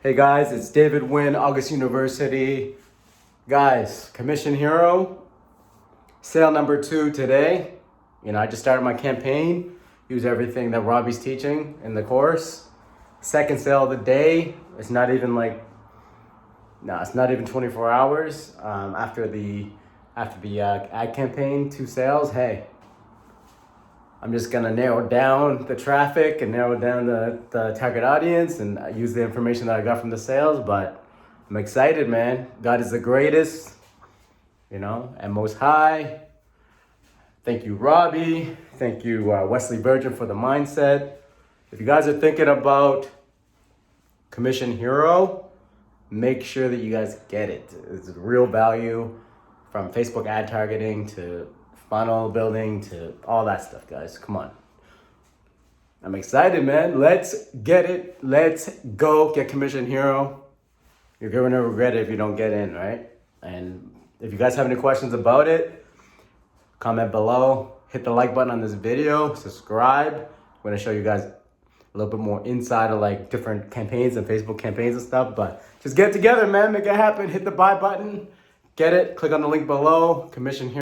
Hey guys, it's David Wynn, August University. Guys, Commission Hero, sale number 2 today. I just started my campaign. Use everything that Robbie's teaching in the course. Second sale of the day. It's not even 24 hours after the ad campaign. 2 sales. Hey, I'm just gonna narrow down the traffic and narrow down the target audience and use the information that I got from the sales. But I'm excited, man. God is the greatest, and most high. Thank you, Robbie. Thank you, Wesley Virgin, for the mindset. If you guys are thinking about Commission Hero, make sure that you guys get it. It's real value, from Facebook ad targeting to funnel building to all that stuff, guys. Come on. I'm excited, man. Let's get it. Let's go get Commission Hero. You're going to regret it if you don't get in, right? And if you guys have any questions about it, comment below. Hit the like button on this video. Subscribe. I'm going to show you guys a little bit more inside of different campaigns and Facebook campaigns and stuff. But just get together, man. Make it happen. Hit the buy button. Get it. Click on the link below. Commission Hero.